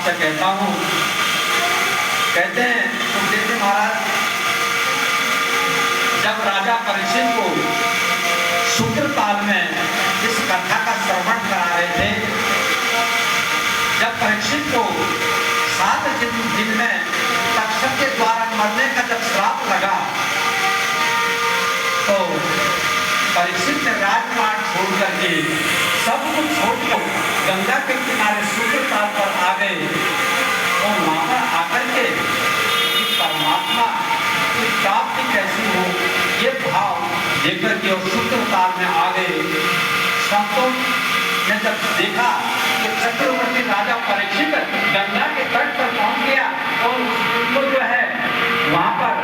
आपसे कहता हूँ। कहते हैं सुखदेव जी महाराज जब राजा परीक्षित को सूत्रताल में इस कथा का श्रवण करा रहे थे, जब परीक्षित को 7 दिन में तक्षक के द्वारा मरने का जब श्राप लगा, तो परीक्षित ने राजपाट छोड़ करके सब कुछ छोड़कर गंगा के किनारे सूत्रताल पर आ गए और वहां पर आकर के परमात्मा की प्राप्ति कैसी हो ये भाव लेकर के और सूत्रताल में आ गए। संतों ने जब देखा कि चक्रवर्ती राजा परीक्षित गंगा के तट पर पहुंच गया और उसको जो है वहां पर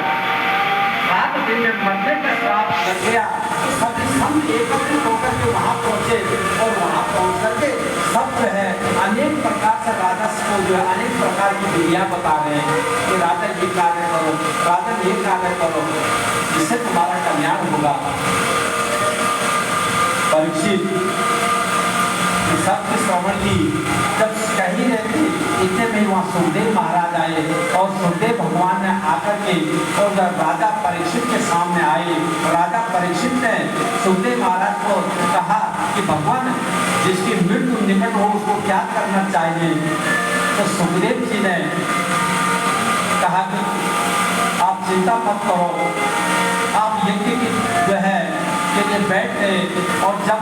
7 दिन में मरने का श्राप लग गया, तो सभी संत एकत्रित होकर के वहां पहुंचे और वहां पहुंच करके सब जो है अनेक प्रकार से राजा को जो है अनेक प्रकार की विधियां बता रहे हैं कि राजा ये कार्य करो, राजा ये कार्य करो, जिससे तुम्हारा कल्याण होगा। परीक्षित सबके श्रवण की जब कही रहे थे, इतने में वहाँ सुखदेव महाराज आए और सुखदेव भगवान ने आकर के और जब राजा परीक्षित के सामने आए, राजा परीक्षित ने सुखदेव महाराज को कहा कि भगवान जिसकी मृत्यु निकट हो उसको क्या करना चाहिए। तो सुखदेव जी ने कहा कि आप चिंता मत करो, आप यज्ञ की जो है के लिए बैठे और जब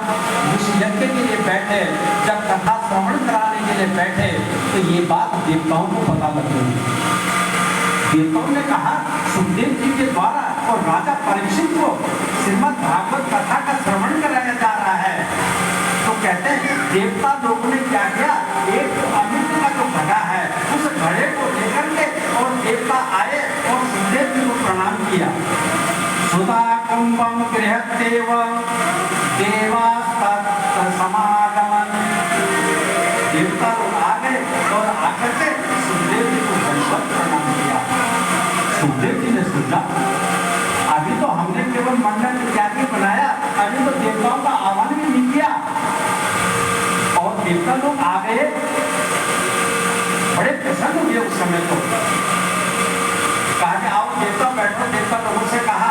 उस यज्ञ के लिए बैठे, जब कथा श्रवण कराने के लिए बैठे, तो ये बात देवताओं को पता लग गई। देवताओं ने कहा सुखदेव जी के द्वारा और राजा परीक्षित को श्रीमद् भागवत कथा का श्रवण कराया जा रहा है। तो कहते हैं देवता लोगों ने क्या किया, एक अमृत का जो घड़ा है उस घड़े को लेकर के और देवता आए और सुखदेव जी को प्रणाम किया। सुधा कुंभम गृहदेव देवास्तत्र समागमन, देवता लोग आ गए और आकर के सुखदेव जी को दंडवत प्रणाम किया। सुखदेव जी ने सोचा अभी तो हमने केवल मंडल इत्यादि बनाया, अभी तो देवताओं का आह्वान भी नहीं किया। और देवता लोग आ गए, बड़े प्रसन्न हुए उस समय तो कहा कि आओ देवता बैठो। देवता लोगों से कहा,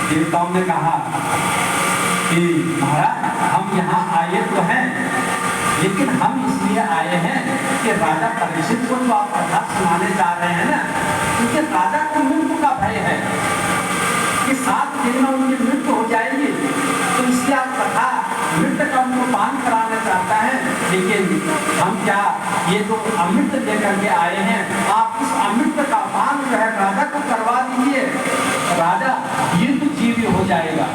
देवताओं ने कहा कि महाराज हम यहाँ आए तो हैं, लेकिन हम इसलिए आए हैं कि राजा परीक्षित को तो आप कथा सुनाने जा रहे हैं ना, क्योंकि राजा को मृत्यु का भय है कि 7 दिन में उनकी मृत्यु हो जाएगी, तो इसलिए आप कथा मृत्यु का उनको पान कराना चाहता है। लेकिन हम क्या ये तो अमृत लेकर के आए हैं, आप उस अमृत का पान जो है राजा को करवा दीजिए, राजा दीर्घ जीवी हो जाएगा।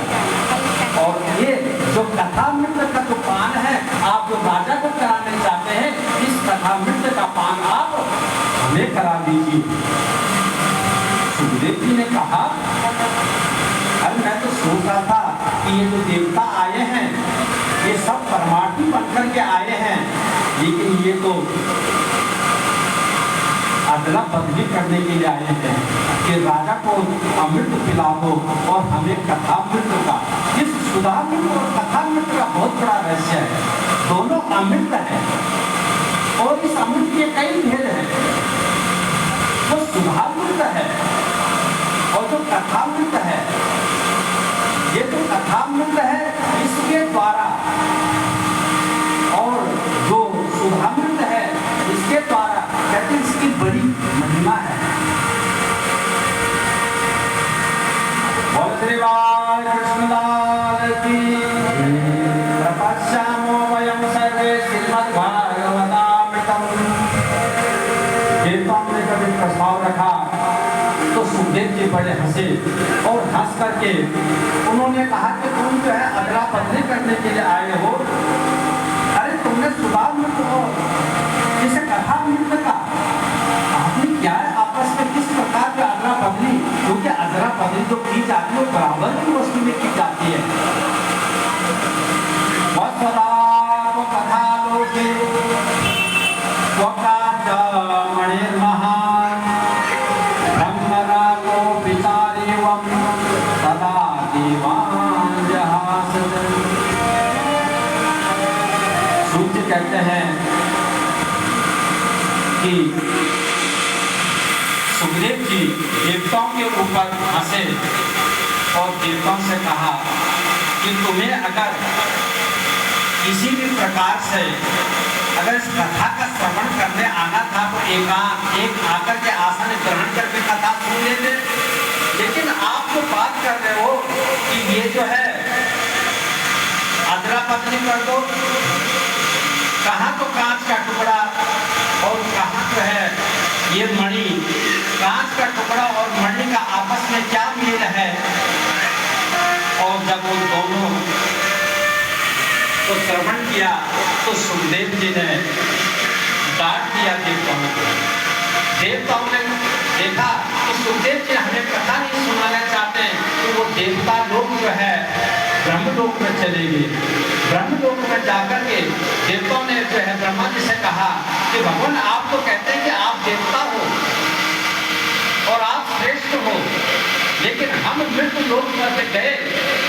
और ये जो कथामृत का जो पान है आप जो राजा को कराने चाहते हैं, इस कथामृत का पान आप हमें करा दीजिए। सुखदेव जी ने कहा अरे मैं तो सोच रहा था कि ये जो देवता आए हैं ये सब परमार्थी बनकर के आए हैं, लेकिन ये तो अदला बदली करने के लिए आए हैं कि राजा को अमृत पिला दो और हमें कथामृत का, इस सुधामृत और कथामृत का बहुत बड़ा रहस्य है। दोनों अमृत है और इस अमृत के कई भेद हैं। वो सुधामृत है और जो कथामृत है, ये तो कथामृत है इसके द्वारा, और जो सुधामृत है इसके द्वारा कहते हैं इसकी बड़ी महिमा है। बोल श्री कृष्णलाल की प्रपश्यामो वयं सर्वे श्रीमद्भागवतामृतम्। देवताओं ने कभी प्रस्ताव रखा तो सुखदेव जी बड़े हंसे और हंस करके उन्होंने कहा कि तुम जो है अदला बदली करने के लिए आए हो, अरे तुमने सुधामृत हो जिसे कथामृत का आपने क्या है आपस में किस प्रकार की अदला बदली, क्योंकि अदला बदली जो की जाती है वो बराबर की वस्तु में की जाती है। कथा लोके मणिर्महान ब्रह्मराको विचारेवं सदा देवान जहासद। सूर्य कहते हैं कि सुखदेव जी देवताओं के ऊपर हंसे और देवताओं से कहा कि तुम्हें अगर किसी भी प्रकार से अगर इस कथा का श्रवण करने आना था तो एक आकर के आसन ग्रहण करके कथा सुन लेते, लेकिन आप जो बात कर रहे हो कि ये जो है अदला पत्नी कर दो, कहाँ तो कांच का टुकड़ा और कहाँ जो है ये मणि, कांच का टुकड़ा और मणि का आपस में क्या मेल है। और जब वो दोनों को श्रवण किया तो सुखदेव जी ने डांट दिया देवताओं को। देवताओं ने देखा कि सुखदेव जी हमें कथा नहीं सुनाना चाहते, तो वो देवता लोग जो है ब्रह्मलोक में चले गए। ब्रह्मलोक में जाकर के देवताओं ने जो है ब्रह्मा जी से कहा कि भगवान आप तो कहते हैं कि आप देवता हो और आप श्रेष्ठ हो, लेकिन हम मृत्यु लोक में गए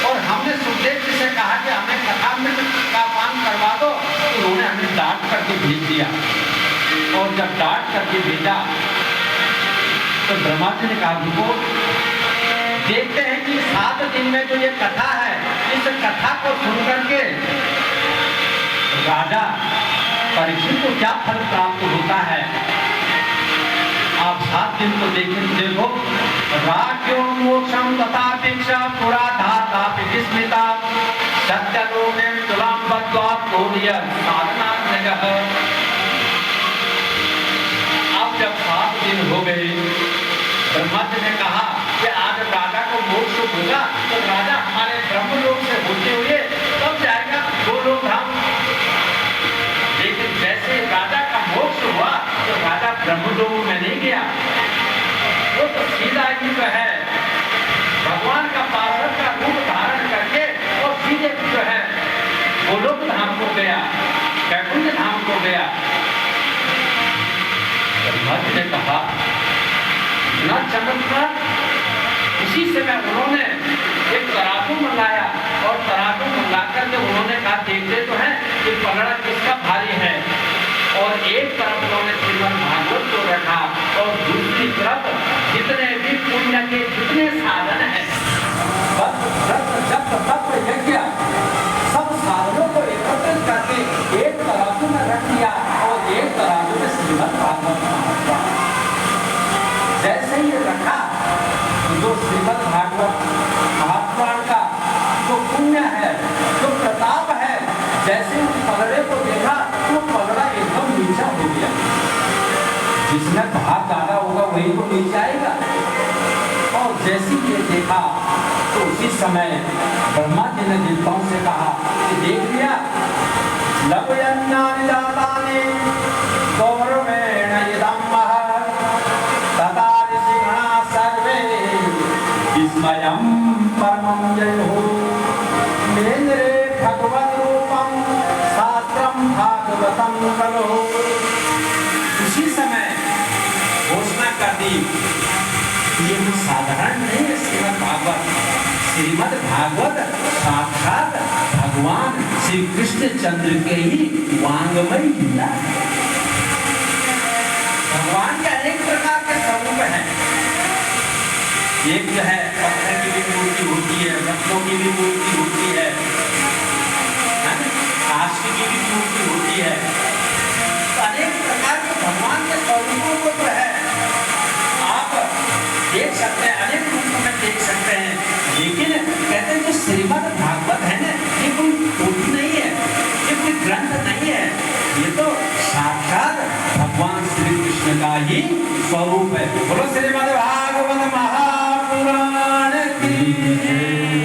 और हमने सुखदेव जी से कहा कि हमें कथा मृत्यु का पान करवा दो, तो उन्होंने हमें डांट करके भेज दिया। और जब डांट करके भेजा तो ब्रह्मा जी ने कहा रुको, देखते हैं कि 7 दिन में जो ये कथा है, इस कथा को सुनकर के राजा परीक्षित को क्या फल प्राप्त होता है। आप 7 दिन को देखो। राज्यो मोक्षम तथापेक्षा पुरा धाता विस्मिता सत्यलोके तुलाम बद्वात् कोर्य साधना नगः। अब जब 7 दिन हो गए, ब्रह्मा जी ने कहा कि आज राजा को मोक्ष होगा तो राजा हमारे ब्रह्मलोक से होते हुए तब जाएगा गोलोक धाम। लेकिन जैसे राजा का मोक्ष हुआ तो राजा ब्रह्मलोक में नहीं गया, वो तो सीधा ही जो है भगवान का पार्षद का रूप धारण करके और सीधे जो है गोलोक धाम को गया, वैकुंठ धाम को गया। ब्रह्मा जी ने कहा इतना चमत्कार। उसी समय उन्होंने एक तराजू मंगाया और तराजू मंगाकर जब उन्होंने कहा देखते तो है कि पलड़ा किसका भारी है, और एक तरफ उन्होंने श्रीमद् भागवत को रखा और दूसरी तरफ जितने भी पुण्य के जितने साधन हैं, यज्ञ सब साधनों को एकत्रित करके एक तराजू में रख दिया और एक तराजू में श्रीमद् भागवत रखा। जैसे ही रखा जो श्रीमद् भागवत महात्मा का जो पुण्य है, जो प्रताप है, जैसे उस पलड़े को देखा तो पलड़ा एकदम नीचा हो गया। जिसमें भार ज्यादा होगा वही तो नीचे आएगा। और जैसे ये देखा तो उसी समय ब्रह्मा जी ने देवताओं से कहा कि देख लिया लवयन्नानि जातानि गौरवेण इदं महत् तथा ऋषिगणा सर्वे विस्मयं परमं जयुः मेन्द्रे भगवद् रूपं शास्त्रं भागवतं खलु। उसी समय घोषणा कर दी ये साधारण नहीं है श्रीमद् भागवत। श्रीमद् भागवत साक्षात भगवान श्री कृष्ण चंद्र के ही वांगमय लीला। भगवान के अनेक प्रकार के स्वरूप हैं। एक जो है पत्थर की भी मूर्ति होती है, रत्नों की भी मूर्ति होती है, काष्ठ की भी मूर्ति होती है। तो अनेक प्रकार के भगवान के स्वरूपों को जो है आप देख सकते हैं, अनेक रूपों में देख सकते हैं। लेकिन कहते हैं जो श्रीमद् भागवत है ना, ये कोई पोथी नहीं है, ये कोई ग्रंथ नहीं है, ये तो साक्षात भगवान श्री कृष्ण का ही स्वरूप है। बोलो श्रीमद् भागवत महापुराण की।